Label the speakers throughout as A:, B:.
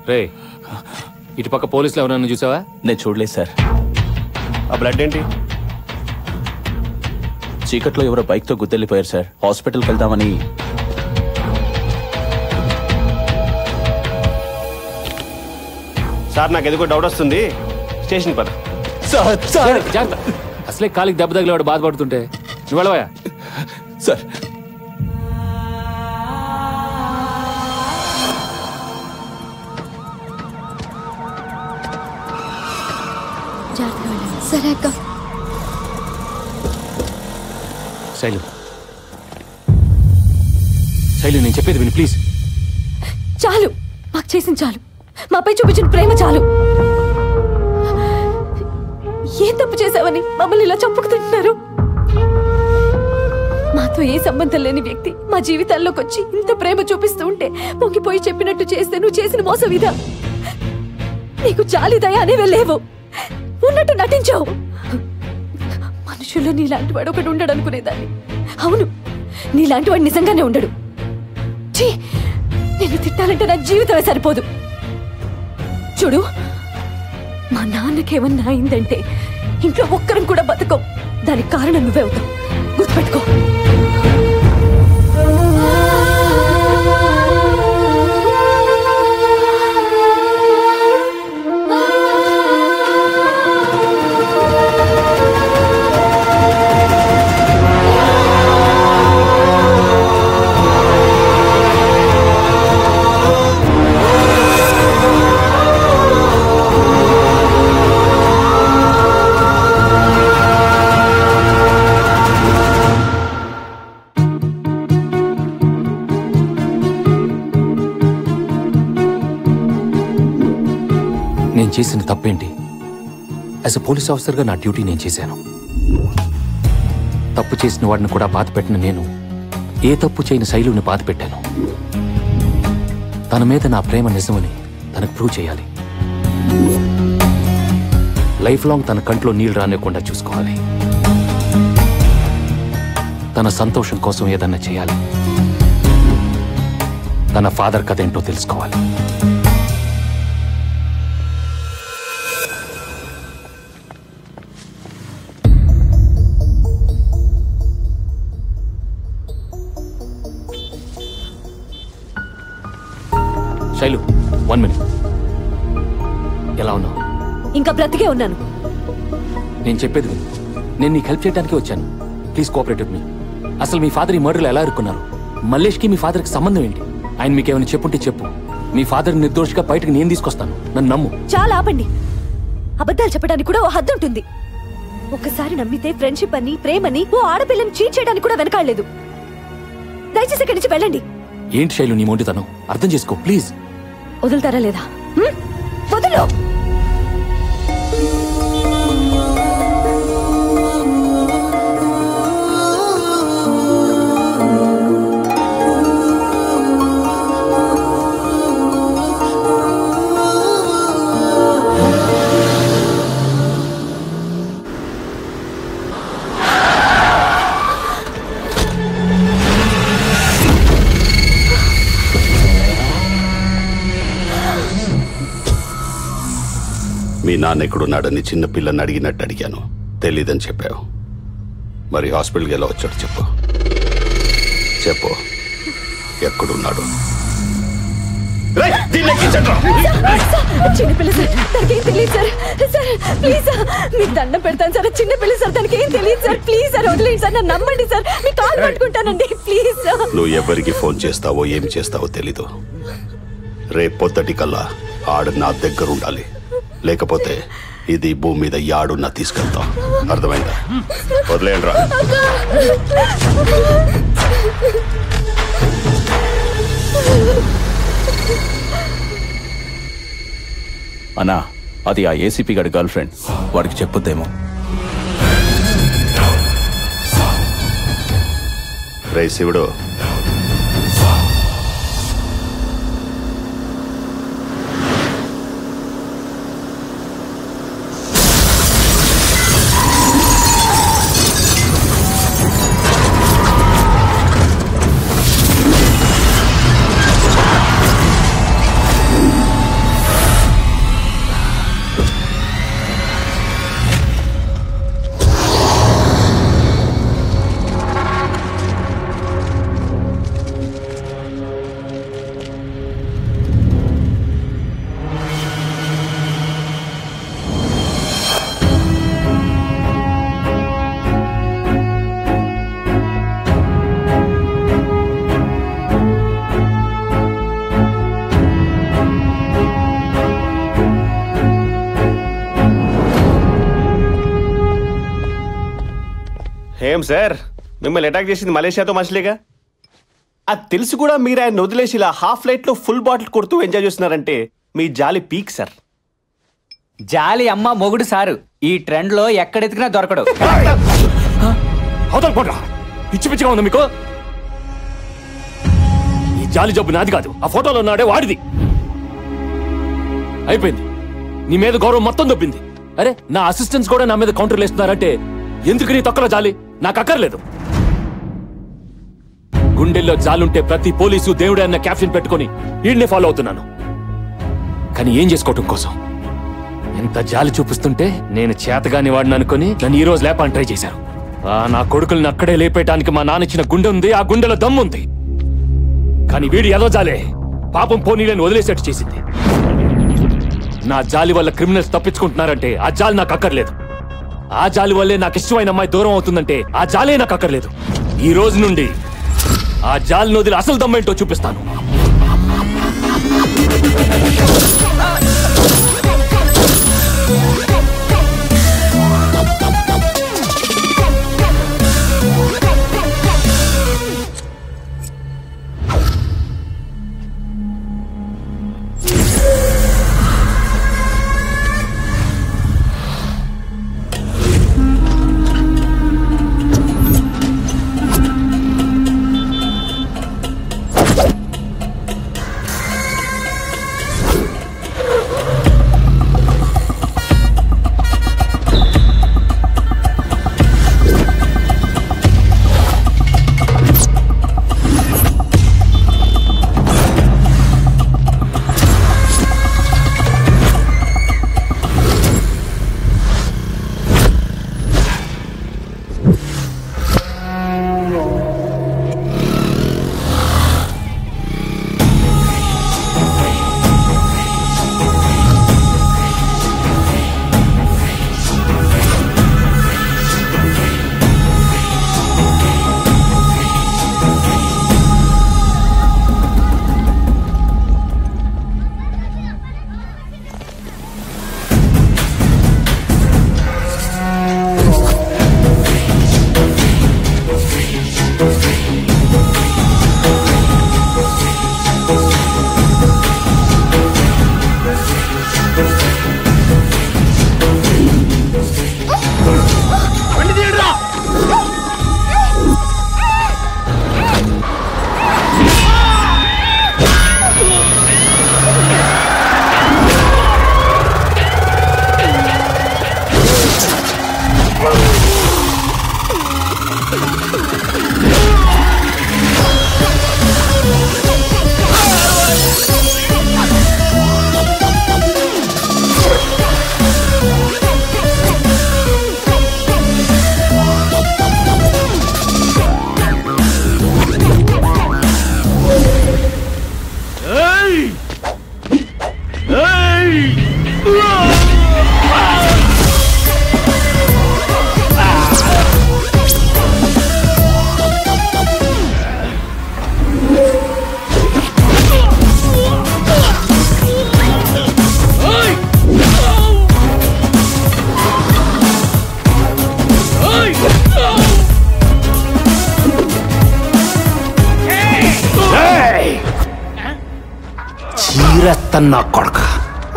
A: రే, ఇటు పక్క పోలీసులు ఎవరన్నా చూసావా?
B: నేను చూడలేదు సార్.
C: ఆ బ్లడ్ ఏంటి?
B: చీకట్లో ఎవరో బైక్తో గుద్దెళ్ళిపోయారు సార్. హాస్పిటల్కి వెళ్దామని.
C: సార్ నాకు ఎందుకో డౌట్ వస్తుంది, స్టేషన్ పద.
A: జాగ్రత్త, అసలే కాలికి దెబ్బ తగిలేవాడు బాధపడుతుంటే నువ్వు వెళ్ళవా?
B: సార్
D: సరే అక్క.
A: శైలు, శైలు నేను చెప్పేది విని ప్లీజ్.
D: చాలు, మాకు చేసింది చాలు. మాపై చూపించిన ప్రేమ చాలు. ఏం తప్పు చేశావని మమ్మల్ని ఇలా చంపుకుతుంటున్నారు? మాతో ఏ సంబంధం లేని వ్యక్తి మా జీవితాల్లోకి వచ్చి ఇంత ప్రేమ చూపిస్తూ ఉంటే పొంగిపోయి చెప్పినట్టు చేస్తే నువ్వు చేసిన మోసం ఇదా? నీకు జాలి దయ అనేవే లేవు, ఉన్నట్టు నటించావు. మనుషుల్లో నీలాంటి వాడు ఒకడు ఉండడు అనుకునేదాన్ని. అవును, నీలాంటి వాడు నిజంగానే ఉండడు. నేను తిట్టాలంటే నా జీవితమే సరిపోదు. చూడు, మా నాన్నకేమన్నా అయిందంటే ఇంట్లో ఒక్కరం కూడా బతకం. దానికి కారణం నువ్వే అవుతావు, గుర్తుపెట్టుకో.
A: నేను చేసిన తప్పేంటి? యాజ్ ఎ పోలీస్ ఆఫీసర్గా నా డ్యూటీ నేను చేశాను. తప్పు చేసిన వాడిని కూడా బాధ పెట్టిన నేను ఏ తప్పు చేయని శైలుని బాధ పెట్టాను. తన మీద నా ప్రేమ నిజమని తనకు ప్రూవ్ చేయాలి. లైఫ్ లాంగ్ తన కంట్లో నీళ్లు రానివ్వకుండా చూసుకోవాలి. తన సంతోషం కోసం ఏదన్నా చేయాలి. తన ఫాదర్ కథ ఏంటో తెలుసుకోవాలి. శైలు, 1 minute. ఎలా ఉన్నావు?
D: ఇంకా బ్రతికే ఉన్నాను.
A: నేను చెప్పేది విను. నేను నీకు హెల్ప్ చేయడానికి వచ్చాను. Please cooperate with me. అసలు మీ ఫాదర్ ఈ మర్డర్లో ఎలా ఇరుక్కున్నారు? మల్లేష్కి మీ ఫాదర్కి సంబంధం ఏంటి? ఆయన మీకేమైనా చెప్పుంటే చెప్పు. మీ ఫాదర్ నిర్దోషిగా బయటకు నేను తీసుకొస్తాను. నన్ను నమ్ము.
D: చాలా ఆపండి. అబద్ధాలు చెప్పడానికి కూడా ఓ హద్దు ఉంటుంది. ఒకసారి నమ్మితే ఫ్రెండ్షిప్ అని, ప్రేమని ఓ ఆడపిల్లని చీట్ చేయడానికి కూడా వెనకాడలేదు. దయచేసి ఇక్కడి నుంచి వెళ్ళండి.
A: ఏంటి శైలు నీ మొండితనం? అర్థం చేసుకో ప్లీజ్.
D: వదులుతారా లేదా? వదులు.
E: మీ నాన్న ఎక్కడున్నాడని చిన్నపిల్లని అడిగినట్టు అడిగాను. తెలీదని చెప్పావు. మరి హాస్పిటల్కి ఎలా వచ్చాడు చెప్పు. చెప్పు, ఎక్కడున్నాడు?
D: చిన్నపిల్ల సార్, తనకేం తెలియదు సార్. సార్ ప్లీజ్ సార్, మీకు దండం పెడతాను సార్. చిన్నపిల్ల సార్, తనకేం తెలియదు సార్. ప్లీజ్ సార్ వదిలేండి సార్, నన్ను నమ్మండి సార్. మీ కాల్ పట్టుకుంటానండి ప్లీజ్ సార్.
E: నువ్వు ఎవరికి ఫోన్ చేస్తావో ఏం చేస్తావో తెలీదు. రేపు పొద్దుటికల్లా ఆడు నా దగ్గర ఉండాలి. లేకపోతే ఇది భూమి మీద యాడున్నా తీసుకెళ్తాం. అర్థమైందా? వదిలేయండి రా.
B: అన్నా అది ఆ ఏసీపీ గారి గర్ల్ ఫ్రెండ్, వాడికి చెప్పొద్దేమో.
E: రే శివుడు,
C: ఏం సార్, మిమ్మల్ని అటాక్ చేసింది మలేషియాతో మనుషులేగా? అది తెలిసి కూడా మీరు ఆయన వదిలేసి ఇలా హాఫ్ లైట్ లో ఫుల్ బాటిల్ కొడుతూ ఎంజాయ్ చేస్తున్నారంటే మీ జాలి పీక్ సార్.
F: జాలి అమ్మ మొగుడు సారు, ఈ ట్రెండ్ లో ఎక్కడెతికినా దొరకడు.
A: అవతల పోట్రా, పిచ్చి పిచ్చిగా ఉంది మీకు. ఈ జాలి జబ్బు నాది కాదు, ఆ ఫోటోలో ఉన్నాడే వాడిది. అయిపోయింది, నీ మీద గౌరవం మొత్తం దొబ్బింది. అరే, నా అసిస్టెంట్స్ కూడా నా మీద కౌంటర్లు వేస్తున్నారంటే ఎందుకు నీ తొక్కలో జాలి? నాకు అక్కర్లేదు. గుండెల్లో జాలుంటే ప్రతి పోలీసు దేవుడే అన్న క్యాప్షన్ పెట్టుకుని వీడిని ఫాలో అవుతున్నాను. కానీ ఏం చేసుకోవటం కోసం? ఎంత జాలి చూపిస్తుంటే నేను చేతగాని వాడిని అనుకుని నన్ను ఈ రోజు లేపాలని ట్రై చేశారు. నా కొడుకుల్ని అక్కడే లేపేయటానికి మా నాన్న ఇచ్చిన గుండె ఉంది, ఆ గుండెలో దమ్ముంది. కానీ వీడి ఏదో జాలే పాపం పోనీలని వదిలేసేట్టు చేసింది. నా జాలి వల్ల క్రిమినల్స్ తప్పించుకుంటున్నారంటే ఆ జాలి నాకు అక్కర్లేదు. ఆ జాలి వల్లే నాకు ఇష్టమైన అమ్మాయి దూరం అవుతుందంటే ఆ జాలే నాకు అక్కర్లేదు. ఈ రోజు నుండి ఆ జాలిని వదిలి అసలు దమ్మేంటో చూపిస్తాను.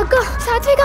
D: అక్క సాత్విక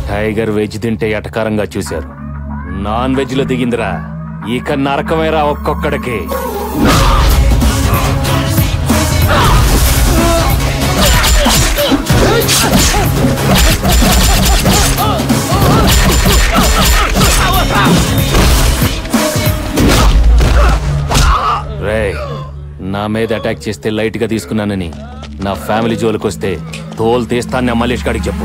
A: టైగర్ వెజ్ తింటే ఎటకారంగా చూశారు, నాన్ వెజ్ లో దిగిందిరా. ఇక నరకమేరా ఒక్కొక్కడికి. రేయ్, నా మీద అటాక్ చేస్తే లైట్ గా తీసుకున్నానని నా ఫ్యామిలీ జోలికి వస్తే తోలు తీస్తాను మల్లేష్ గాడికి చెప్పు.